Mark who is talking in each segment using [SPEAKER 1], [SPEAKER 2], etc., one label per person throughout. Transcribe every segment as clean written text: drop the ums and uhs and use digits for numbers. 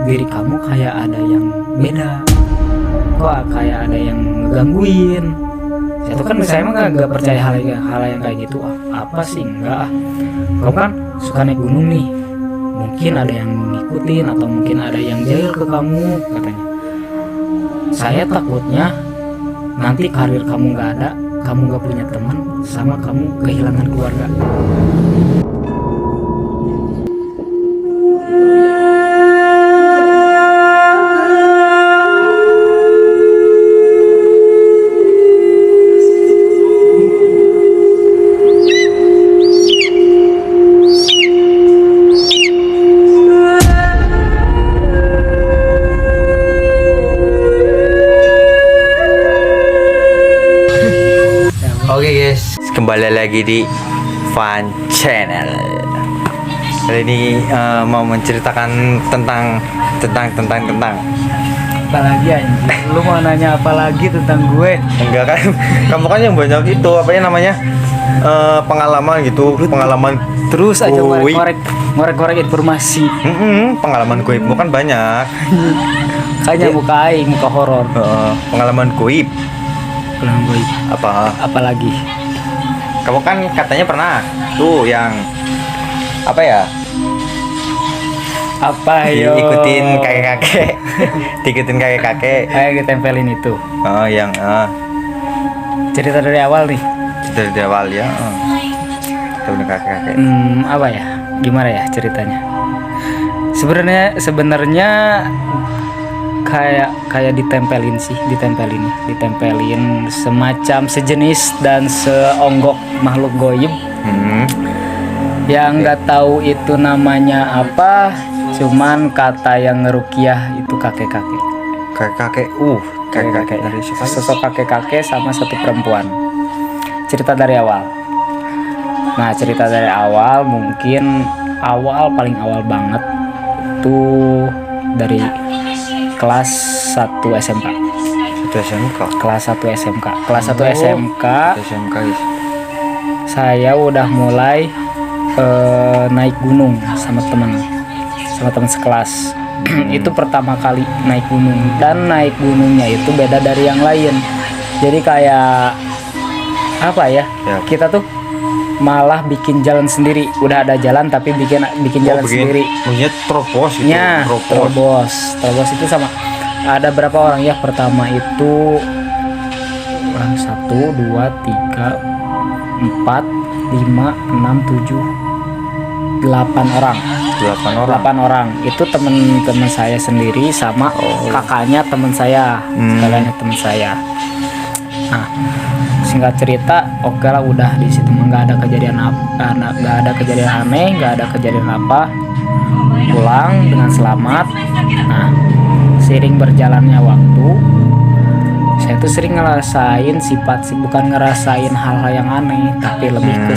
[SPEAKER 1] diri kamu kayak ada yang beda, kok kayak ada yang ngegangguin. Saya tuh kan saya emang gak percaya hal yang kayak gitu. Apa sih, enggak ah. Kamu kan suka naik gunung nih, mungkin ada yang ngikutin atau mungkin ada yang jahil ke kamu katanya. Saya takutnya nanti karir kamu gak ada, kamu gak punya teman, sama kamu kehilangan keluarga.
[SPEAKER 2] Oke guys, kembali lagi di Fun Channel. Kali ini mau menceritakan tentang
[SPEAKER 1] Apalagi anjing, lu mau nanya apa lagi tentang gue?
[SPEAKER 2] enggak kan? Kamu kan yang banyak itu apa ya namanya pengalaman gitu, pengalaman
[SPEAKER 1] Terus aja
[SPEAKER 2] kuip.
[SPEAKER 1] ngorek informasi.
[SPEAKER 2] Pengalaman kuipmu kan banyak.
[SPEAKER 1] Kayaknya muka aing, muka horor.
[SPEAKER 2] Pengalaman kuip
[SPEAKER 1] Pulang gue
[SPEAKER 2] apa?
[SPEAKER 1] apalagi?
[SPEAKER 2] Kamu kan katanya pernah tuh yang apa ya?
[SPEAKER 1] Apa yo?
[SPEAKER 2] Ikutin kakek-kakek, diikutin kakek-kakek.
[SPEAKER 1] Kayak ditempelin itu.
[SPEAKER 2] Oh, yang
[SPEAKER 1] Cerita dari awal nih.
[SPEAKER 2] dari awal ya. Tahu kakek-kakek.
[SPEAKER 1] Apa ya? Gimana ya ceritanya? Sebenarnya kayak ditempelin semacam sejenis dan seonggok makhluk goib yang nggak tahu itu namanya apa, cuman kata yang ngerukiah itu kakek-kakek
[SPEAKER 2] Dari siapa?
[SPEAKER 1] sosok kakek-kakek sama satu perempuan. Cerita dari awal. Nah, cerita dari awal mungkin paling awal banget tuh dari kelas 1 SMK. Kelas 1 SMK.
[SPEAKER 2] SMK.
[SPEAKER 1] Saya udah mulai naik gunung sama teman sekelas. Itu pertama kali naik gunung, dan naik gunungnya itu beda dari yang lain. Jadi kayak apa ya? Kita tuh malah bikin jalan sendiri. Udah ada jalan tapi bikin jalan sendiri.
[SPEAKER 2] Punya terobos itu.
[SPEAKER 1] Ya, terobos itu sama. Ada berapa orang ya? Pertama itu orang 1, 2, 3, 4, 5, 6, 7, 8 orang. 8 orang. Itu teman-teman saya sendiri sama kakaknya teman saya. Kakaknya teman saya. Nah, singkat cerita, oke lah, udah di situ nggak ada kejadian aneh, nggak ada kejadian apa. Pulang dengan selamat. Nah, seiring berjalannya waktu, saya tuh sering ngerasain bukan ngerasain hal-hal yang aneh, tapi lebih ke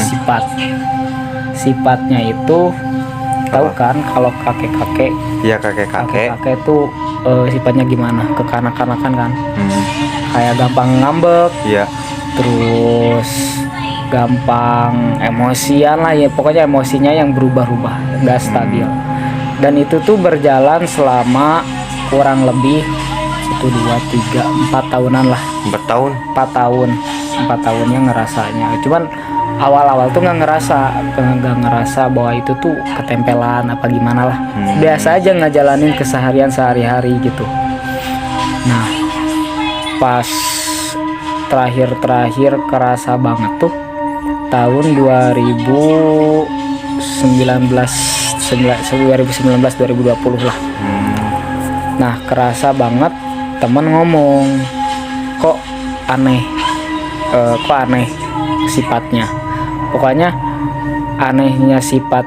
[SPEAKER 1] sifatnya itu. Tahu kan kalau kakek-kakek?
[SPEAKER 2] Iya, kakek-kakek
[SPEAKER 1] Itu sifatnya gimana? Kekanak-kanakan kan? Kayak gampang ngambek.
[SPEAKER 2] Iya.
[SPEAKER 1] Terus gampang emosian lah ya, pokoknya emosinya yang berubah-ubah, nggak stabil. Dan itu tuh berjalan selama kurang lebih 1, 2, 3, 4 tahunan lah.
[SPEAKER 2] 4 tahun.
[SPEAKER 1] 4 tahunnya ngerasanya. Cuman awal-awal tuh nggak ngerasa bahwa itu tuh ketempelan apa gimana lah. Biasa aja ngejalanin keseharian sehari-hari gitu. Nah, pas terakhir kerasa banget tuh tahun 2019 lah. Nah, kerasa banget, temen ngomong kok aneh sifatnya. Pokoknya anehnya sifat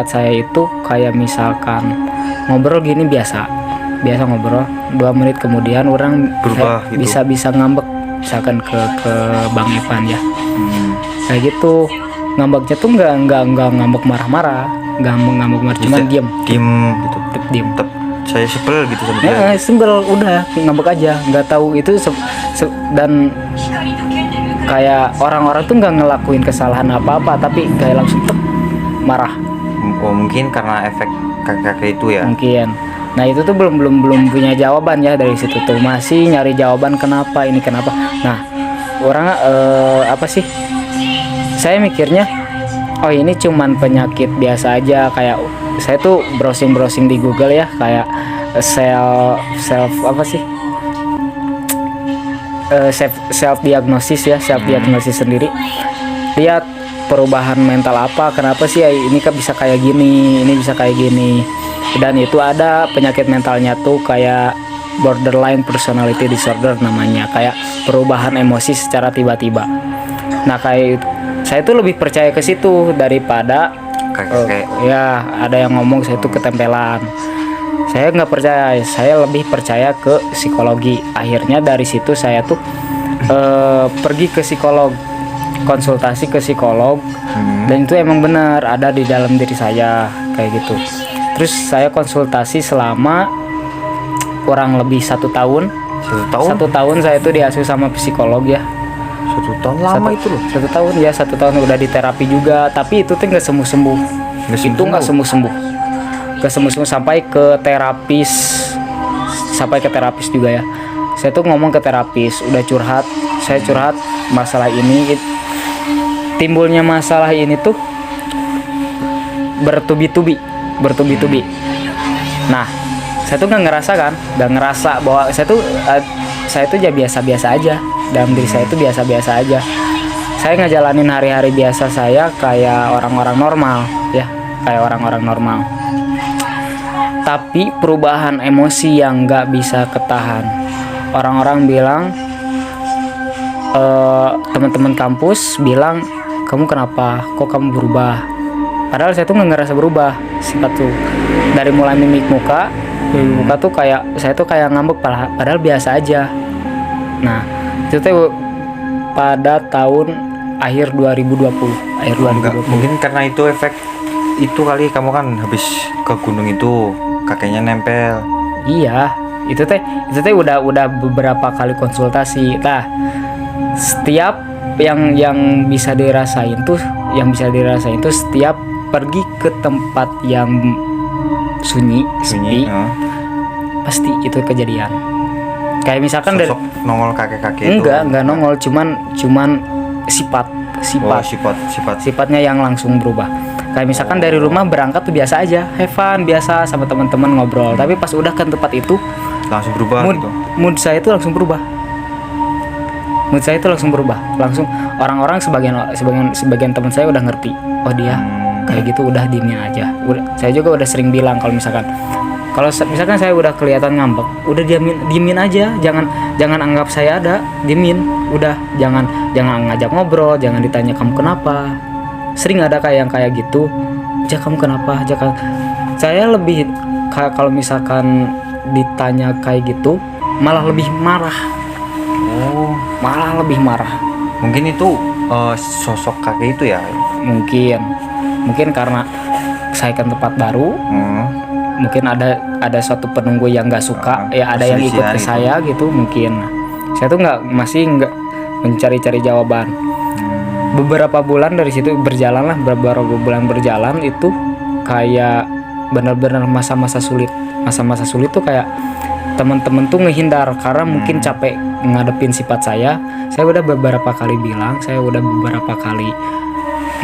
[SPEAKER 1] saya itu kayak misalkan ngobrol gini biasa ngobrol, 2 menit kemudian orang
[SPEAKER 2] berubah gitu.
[SPEAKER 1] bisa ngambek, misalkan ke Bang Ivan ya. Kayak gitu. Ngambeknya tuh nggak ngambek marah-marah, cuman diem
[SPEAKER 2] gitu.
[SPEAKER 1] Diem.
[SPEAKER 2] Saya sebel gitu sama dia.
[SPEAKER 1] Ya, sebel, udah ngambek aja, nggak tahu itu dan kayak orang-orang tuh nggak ngelakuin kesalahan apa-apa, tapi kayak langsung marah.
[SPEAKER 2] Oh, mungkin karena efek kakek itu ya.
[SPEAKER 1] Mungkin Nah itu tuh belum punya jawaban ya, dari situ tuh masih nyari jawaban kenapa ini kenapa. Nah orang apa sih, saya mikirnya oh ini cuman penyakit biasa aja, kayak saya tuh browsing di Google ya, kayak self apa sih, self diagnosis ya, self diagnosis sendiri, lihat perubahan mental apa, kenapa sih ini kan bisa kayak gini, ini bisa kayak gini. Dan itu ada penyakit mentalnya tuh kayak borderline personality disorder namanya, kayak perubahan emosi secara tiba-tiba. Nah kayak saya tuh lebih percaya ke situ daripada ya ada yang ngomong saya tuh ketempelan. Saya nggak percaya, saya lebih percaya ke psikologi. Akhirnya dari situ saya tuh pergi ke psikolog, konsultasi ke psikolog, dan itu emang benar ada di dalam diri saya kayak gitu. Terus saya konsultasi selama kurang lebih 1 tahun.
[SPEAKER 2] 1 tahun?
[SPEAKER 1] 1 tahun saya tuh diasuh sama psikolog ya.
[SPEAKER 2] 1 tahun lama itu loh.
[SPEAKER 1] 1 tahun ya, 1 tahun udah di terapi juga. Tapi itu tuh nggak sembuh-sembuh. Itu nggak sembuh-sembuh. Nggak sembuh-sembuh sampai ke terapis juga ya. Saya tuh ngomong ke terapis, udah curhat. Saya curhat masalah ini. Timbulnya masalah ini tuh bertubi-tubi. Nah, saya tuh nggak ngerasa bahwa saya tuh ya biasa-biasa aja. Dalam diri saya itu biasa-biasa aja. Saya ngejalanin hari-hari biasa saya kayak orang-orang normal ya, kayak orang-orang normal. Tapi perubahan emosi yang nggak bisa ketahan. Orang-orang bilang, teman-teman kampus bilang, kamu kenapa? Kok kamu berubah? Padahal saya tuh nggak ngerasa berubah sifat tuh. Dari mulai mimik muka tuh kayak saya tuh kayak ngambek, padahal biasa aja. Nah itu tuh pada tahun akhir 2020.
[SPEAKER 2] Mungkin karena itu efek itu kali, kamu kan habis ke gunung itu kakeknya nempel.
[SPEAKER 1] Iya, itu teh udah beberapa kali konsultasi. Nah, setiap yang bisa dirasain tuh setiap pergi ke tempat yang sunyi, sepi, pasti itu kejadian. Kayak misalkan
[SPEAKER 2] sosok nongol kakek-kakek itu.
[SPEAKER 1] Enggak nongol, cuman sifatnya yang langsung berubah. Kayak misalkan dari rumah berangkat tuh biasa aja, have fun, biasa sama teman-teman ngobrol. Tapi pas udah ke tempat itu
[SPEAKER 2] langsung berubah gitu.
[SPEAKER 1] Mood saya itu langsung berubah. Langsung orang-orang sebagian teman saya udah ngerti. Oh dia kayak gitu, udah diemin aja. Saya juga udah sering bilang kalau misalkan saya udah kelihatan ngambek, udah diemin aja, jangan anggap saya ada, diemin, udah jangan ngajak ngobrol, jangan ditanya kamu kenapa. Sering ada kayak gitu, kamu kenapa, saya lebih kalau misalkan ditanya kayak gitu malah lebih marah. Malah lebih marah.
[SPEAKER 2] Mungkin itu sosok kakek itu ya.
[SPEAKER 1] Mungkin karena saya kan tempat baru. Mungkin ada suatu penunggu yang nggak suka ya, ada yang ikut ke saya gitu. Mungkin saya tuh masih nggak mencari-cari jawaban. Beberapa bulan dari situ berjalan itu kayak benar-benar masa-masa sulit tuh, kayak teman-teman tuh ngehindar karena mungkin capek ngadepin sifat saya. Saya udah beberapa kali bilang, saya udah beberapa kali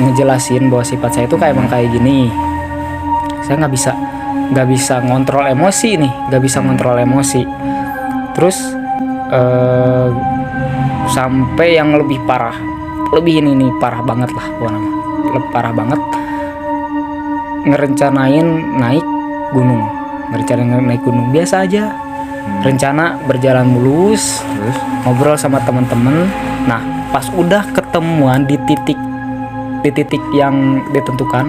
[SPEAKER 1] ngejelasin bahwa sifat saya itu kayak emang kayak gini. Saya nggak bisa ngontrol emosi nih, Terus sampai yang lebih parah, parah banget lah, parah banget. Ngerencanain naik gunung biasa aja. Rencana berjalan mulus, terus ngobrol sama teman-teman. Nah, pas udah ketemuan di titik yang ditentukan,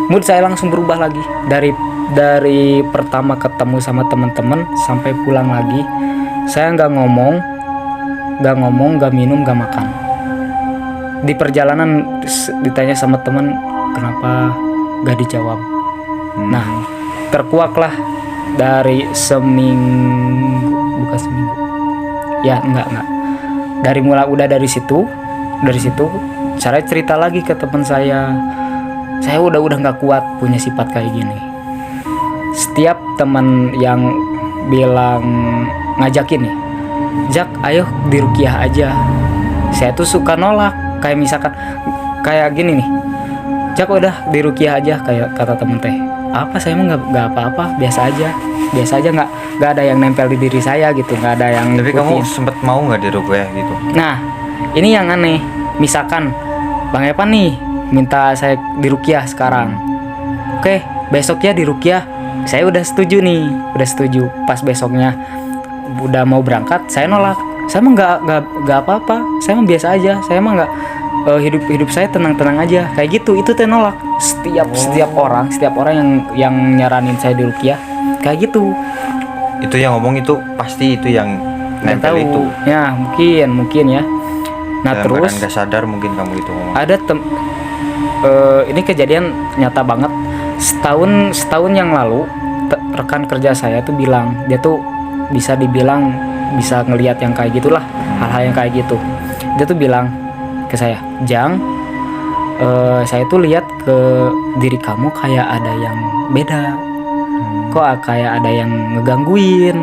[SPEAKER 1] mood saya langsung berubah lagi. Dari pertama ketemu sama teman-teman sampai pulang lagi, saya nggak ngomong, nggak minum, nggak makan. Di perjalanan ditanya sama teman, kenapa nggak dijawab. Nah, terkuaklah dari bukan seminggu. Ya, enggak. Dari situ saya cerita lagi ke teman saya. Saya udah nggak kuat punya sifat kayak gini. setiap teman yang bilang ngajakin nih, Jak ayo dirukiah aja, saya tuh suka nolak. Kayak misalkan kayak gini nih, Jak udah dirukiah aja, kayak kata temen teh, apa saya mah nggak apa-apa, biasa aja nggak ada yang nempel di diri saya gitu, nggak ada yang
[SPEAKER 2] Tapi
[SPEAKER 1] ngikutin.
[SPEAKER 2] kamu sempet mau nggak diruqyah gitu?
[SPEAKER 1] Nah ini yang aneh, misalkan Bang Evan nih minta saya dirukiah sekarang, oke besoknya dirukiah, saya udah setuju nih, udah setuju. Pas besoknya udah mau berangkat saya nolak, saya mah nggak apa-apa, saya mah biasa aja, saya mah nggak hidup saya tenang-tenang aja kayak gitu. Itu teh nolak. Setiap orang yang nyaranin saya dirukiah kayak gitu.
[SPEAKER 2] Itu yang ngomong itu pasti itu yang
[SPEAKER 1] Nggak
[SPEAKER 2] nempel
[SPEAKER 1] tahu
[SPEAKER 2] itu.
[SPEAKER 1] ya, mungkin ya. Nah
[SPEAKER 2] Dalam
[SPEAKER 1] terus
[SPEAKER 2] keadaan nggak sadar mungkin kamu itu ngomong.
[SPEAKER 1] ada ini kejadian nyata banget. Setahun yang lalu rekan kerja saya tuh bilang, dia tuh bisa dibilang bisa ngelihat yang kayak gitulah, hal-hal yang kayak gitu. Dia tuh bilang ke saya, Jang, saya tuh lihat ke diri kamu kayak ada yang beda, kok kayak ada yang ngegangguin.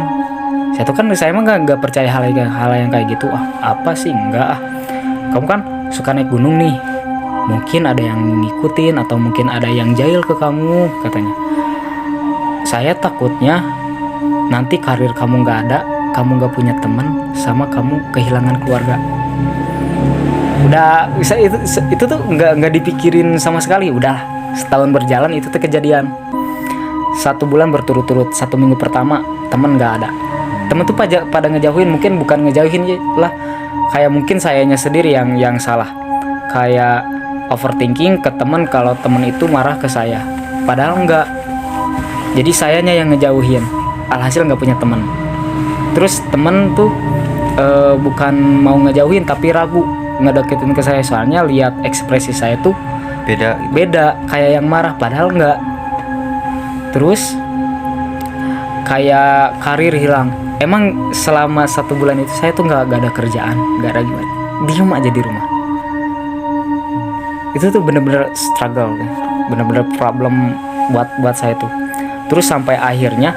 [SPEAKER 1] Saya mah nggak percaya hal yang kayak gitu. Apa sih, enggak. Kamu kan suka naik gunung nih, mungkin ada yang ngikutin atau mungkin ada yang jahil ke kamu, katanya. Saya takutnya nanti karir kamu nggak ada, kamu nggak punya teman, sama kamu kehilangan keluarga. Udah bisa itu tuh nggak dipikirin sama sekali. Udah setahun berjalan itu tuh kejadian. 1 bulan berturut-turut, 1 minggu pertama temen nggak ada. Temen tuh pada ngejauhin, mungkin bukan ngejauhin lah, kayak mungkin sayanya sendiri yang salah, kayak overthinking ke temen kalau temen itu marah ke saya, padahal enggak. Jadi sayanya yang ngejauhin, alhasil nggak punya temen. Terus temen tuh bukan mau ngejauhin tapi ragu ngedeketin ke saya, soalnya lihat ekspresi saya tuh beda kayak yang marah, padahal enggak. Terus kayak karir hilang. Emang selama 1 bulan itu saya tuh nggak ada kerjaan, nggak ada gimana, diem aja di rumah. Itu tuh bener-bener struggle, bener-bener problem buat saya tuh. Terus sampai akhirnya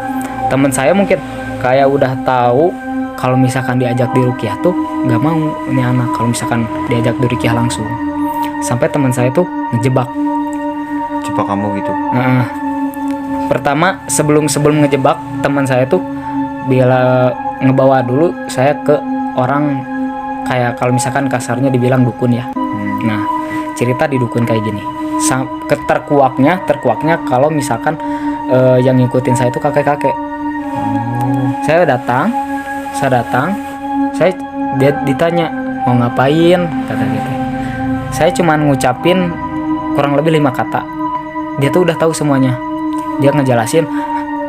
[SPEAKER 1] teman saya mungkin kayak udah tahu kalau misalkan diajak dirukiah tuh nggak mau ini anak, kalau misalkan diajak dirukiah langsung. Sampai teman saya tuh ngejebak
[SPEAKER 2] kamu gitu.
[SPEAKER 1] Pertama sebelum ngejebak, teman saya tuh bila ngebawa dulu saya ke orang, kayak kalau misalkan kasarnya dibilang dukun ya. Nah cerita di dukun kayak gini, terkuaknya kalau misalkan yang ngikutin saya itu kakek-kakek. Saya datang, dia ditanya mau ngapain, kata gitu. Saya cuman ngucapin kurang lebih 5 kata, dia tuh udah tahu semuanya. Dia ngejelasin,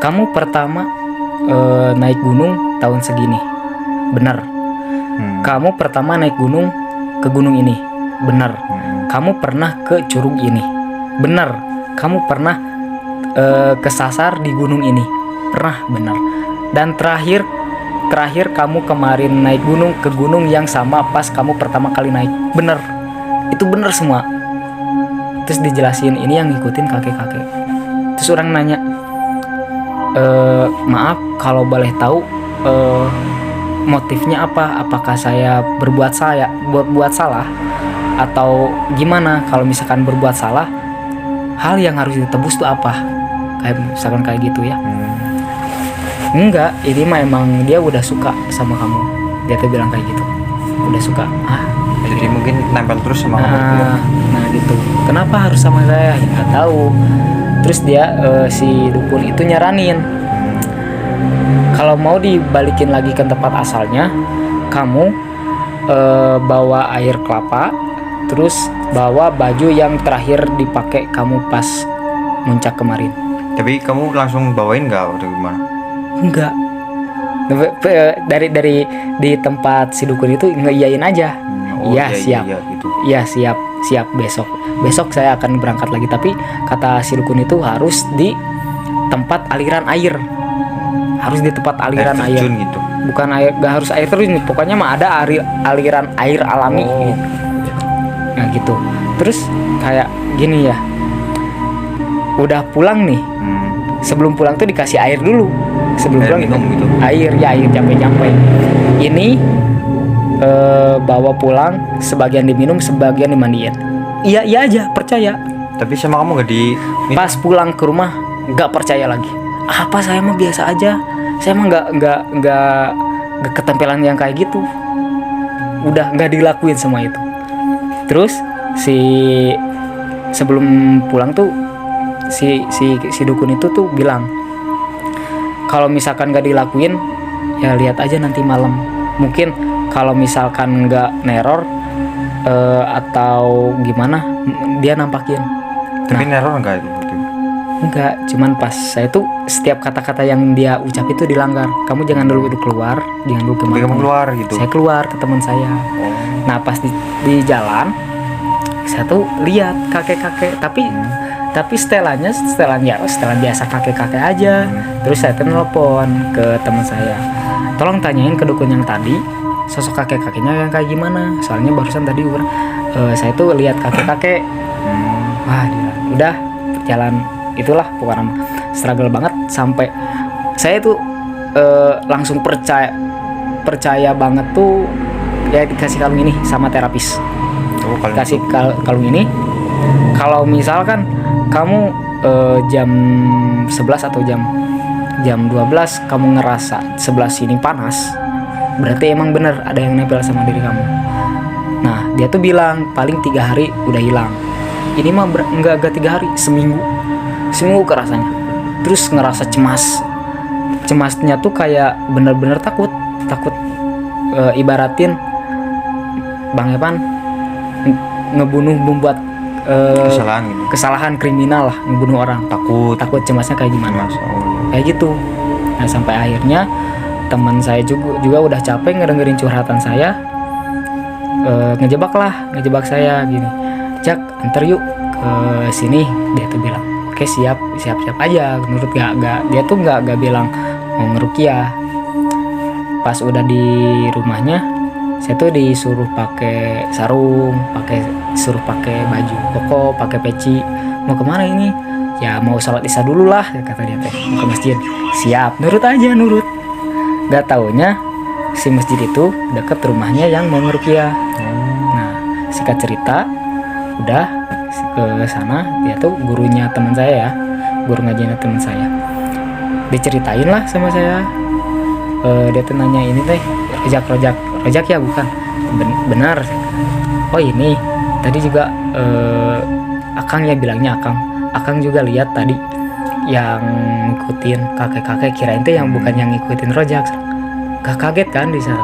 [SPEAKER 1] kamu pertama naik gunung tahun segini, benar. Kamu pertama naik gunung ke gunung ini, benar. Kamu pernah ke curug ini, benar. Kamu pernah kesasar di gunung ini, pernah, benar. Dan terakhir kamu kemarin naik gunung ke gunung yang sama pas kamu pertama kali naik, benar. Itu benar semua. Terus dijelasin, ini yang ngikutin kakek-kakek. Terus orang nanya, maaf kalau boleh tahu motifnya apa? Apakah saya berbuat salah atau gimana? Kalau misalkan berbuat salah, hal yang harus ditebus tuh apa? Kayak misalkan kayak gitu ya. Enggak, ini mah emang dia udah suka sama kamu. Dia tuh bilang kayak gitu, udah suka.
[SPEAKER 2] Jadi mungkin nempel terus sama kamu.
[SPEAKER 1] Nah gitu. Kenapa harus sama saya? Nggak tahu. Terus dia si dukun itu nyaranin, kalau mau dibalikin lagi ke tempat asalnya, kamu bawa air kelapa, terus bawa baju yang terakhir dipakai kamu pas muncak kemarin.
[SPEAKER 2] Tapi kamu langsung bawain nggak atau gimana?
[SPEAKER 1] Enggak. Dari di tempat si dukun itu ngeiyain aja. Siap.
[SPEAKER 2] Iya, gitu.
[SPEAKER 1] Iya siap besok saya akan berangkat lagi, tapi kata si dukun itu harus di tempat aliran air, air
[SPEAKER 2] gitu.
[SPEAKER 1] Bukan air, gak harus air terus nih, pokoknya mah ada aliran air alami gitu. Nah gitu. Terus kayak gini ya, udah pulang nih sebelum pulang tuh dikasih air dulu. Sebelum
[SPEAKER 2] Air
[SPEAKER 1] pulang
[SPEAKER 2] minum gitu.
[SPEAKER 1] Air capek-capek. Ini bawa pulang, sebagian diminum, sebagian dimandiin. Iya aja, percaya.
[SPEAKER 2] Tapi sama kamu gak di
[SPEAKER 1] Pas pulang ke rumah nggak percaya lagi. Apa saya mah biasa aja. Saya mah nggak ketempelan yang kayak gitu. Udah nggak dilakuin semua itu. Terus sebelum pulang tuh si dukun itu tuh bilang, kalau misalkan nggak dilakuin ya lihat aja nanti malam. Mungkin kalau misalkan nggak neror atau gimana, dia nampakin.
[SPEAKER 2] Tapi neror enggak itu?
[SPEAKER 1] Enggak, cuman pas saya tuh setiap kata-kata yang dia ucap itu dilanggar. Kamu jangan dulu keluar, jangan dulu
[SPEAKER 2] Tapi kamu keluar gitu.
[SPEAKER 1] Saya keluar ke teman saya. Nah pas di jalan saya tuh lihat kakek-kakek, tapi setelan biasa kakek-kakek aja. Terus saya telepon ke teman saya, tolong tanyain ke dukun yang tadi sosok kakek-kakeknya yang kayak gimana. Soalnya barusan tadi saya tuh lihat kakek-kakek. Wah, udah jalan itulah pokoknya struggle banget sampai saya tuh langsung percaya banget tuh ya dikasih kalung ini sama terapis. Kasih kalung ini, kalau misalkan kamu jam 11 atau jam 12 kamu ngerasa sebelah sini panas, berarti emang bener ada yang nempel sama diri kamu. Nah dia tuh bilang paling 3 hari udah hilang. Ini mah enggak 3 hari, seminggu kerasanya. Terus ngerasa cemasnya tuh kayak bener-bener takut ibaratin Bang Evan membuat kesalahan kriminal lah, ngebunuh orang. Takut cemasnya kayak gimana. Kayak gitu. Nah sampai akhirnya teman saya juga udah capek ngedengerin curhatan saya, ngejebak saya gini, Jak antar yuk ke sini. Dia tuh bilang oke siap aja. Menurut dia tuh nggak bilang mau ngerukiah. Pas udah di rumahnya saya tuh disuruh pakai sarung, suruh pakai baju koko, pakai peci. Mau kemana ini? Ya mau sholat isya dulu lah, kata dia teh. Mau ke masjid. Siap, nurut. Gak taunya si masjid itu deket rumahnya yang mau ngerukiah. Nah singkat cerita, udah ke sana. Dia tuh gurunya teman saya ya, guru ngajinya teman saya. Diceritain lah sama saya. Dia tuh nanya, ini teh rojak ya bukan? Benar. Oh ini tadi juga Akang ya bilangnya Akang juga lihat tadi yang ngikutin kakek-kakek, kirain teh yang bukan yang ngikutin rojak. Gak kaget kan di sana?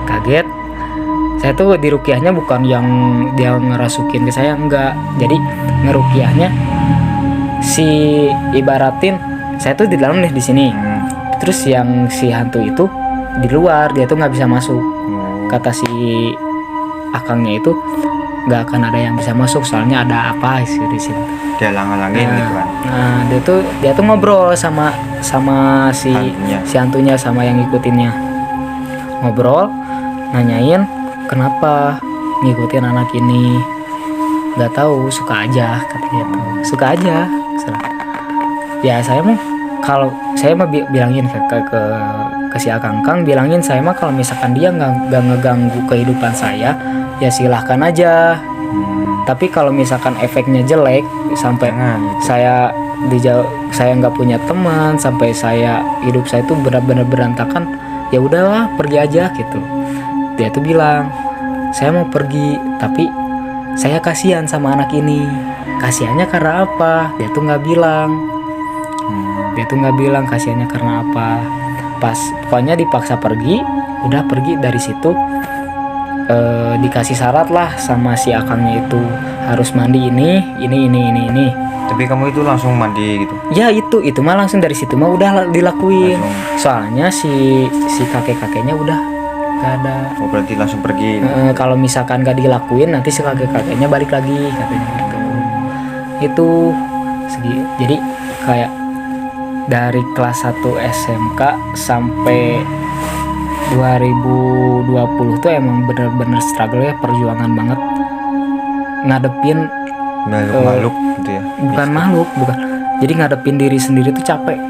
[SPEAKER 1] Kaget. Saya tuh di rukiahnya bukan yang dia ngerasukin ke saya, enggak. Jadi ngerukiahnya ibaratin saya tuh di dalam nih di sini. Terus yang si hantu itu di luar, dia tuh nggak bisa masuk. Kata si Akangnya itu nggak akan ada yang bisa masuk, soalnya ada apa sih di sini.
[SPEAKER 2] Dia halang-halangin gitu kan.
[SPEAKER 1] Nah dia tuh ngobrol sama si hantunya sama yang ngikutinnya. Ngobrol, nanyain kenapa ngikutin anak ini. Nggak tahu, suka aja katanya tuh. Suka aja. Ya saya mah bilangin ke si Akang bilangin saya mah kalau misalkan dia nggak ngeganggu kehidupan saya ya silahkan aja. Tapi kalau misalkan efeknya jelek sampai saya nggak punya teman, sampai hidup saya tuh benar-benar berantakan, ya udahlah pergi aja gitu. Dia tuh bilang saya mau pergi tapi saya kasihan sama anak ini. Kasihannya karena apa? Dia tuh nggak bilang kasihannya karena apa. Pas pokoknya dipaksa pergi, udah pergi dari situ. Dikasih syarat lah sama si Akangnya itu, harus mandi ini.
[SPEAKER 2] Tapi kamu itu langsung mandi gitu?
[SPEAKER 1] Ya itu mah langsung dari situ mah udah dilakuin. Soalnya si kakek-kakeknya udah gak ada.
[SPEAKER 2] Oh berarti langsung pergi.
[SPEAKER 1] Kalau misalkan gak dilakuin nanti si kakek-kakeknya balik lagi katanya gitu. Itu jadi kayak dari kelas 1 SMK sampai 2020 tuh emang bener-bener struggle ya, perjuangan banget ngadepin
[SPEAKER 2] makhluk gitu ya.
[SPEAKER 1] Bukan Jadi ngadepin diri sendiri tuh capek.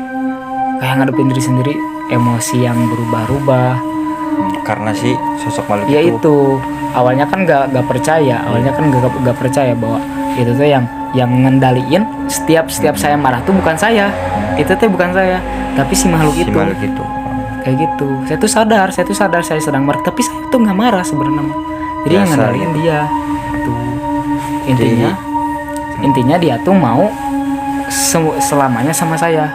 [SPEAKER 1] Kayak ngadepin diri sendiri, emosi yang berubah-ubah.
[SPEAKER 2] Karena si sosok makhluk
[SPEAKER 1] Ya itu awalnya kan gak percaya, awalnya kan gak percaya bahwa itu tuh yang ngendaliin setiap saya marah tuh bukan saya, itu tuh bukan saya, tapi si makhluk
[SPEAKER 2] si
[SPEAKER 1] itu.
[SPEAKER 2] makhluk itu.
[SPEAKER 1] Kayak gitu. Saya tuh sadar saya sedang marah, tapi saya tuh nggak marah sebenarnya. Jadi yang
[SPEAKER 2] Biasa,
[SPEAKER 1] ngendaliin
[SPEAKER 2] gitu.
[SPEAKER 1] dia. Tuh. Intinya dia tuh mau selamanya sama saya.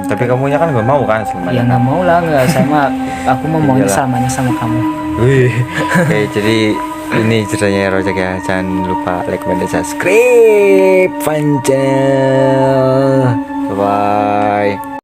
[SPEAKER 2] Tapi kamunya kan gak mau kan selamanya.
[SPEAKER 1] Ya nggak mau lah, nggak, saya mah aku mau maunya
[SPEAKER 2] Iyalah.
[SPEAKER 1] selamanya sama kamu.
[SPEAKER 2] Wih. Oke, jadi ini ceritanya Rojak ya. Jangan lupa like, comment, dan subscribe channel. Bye bye.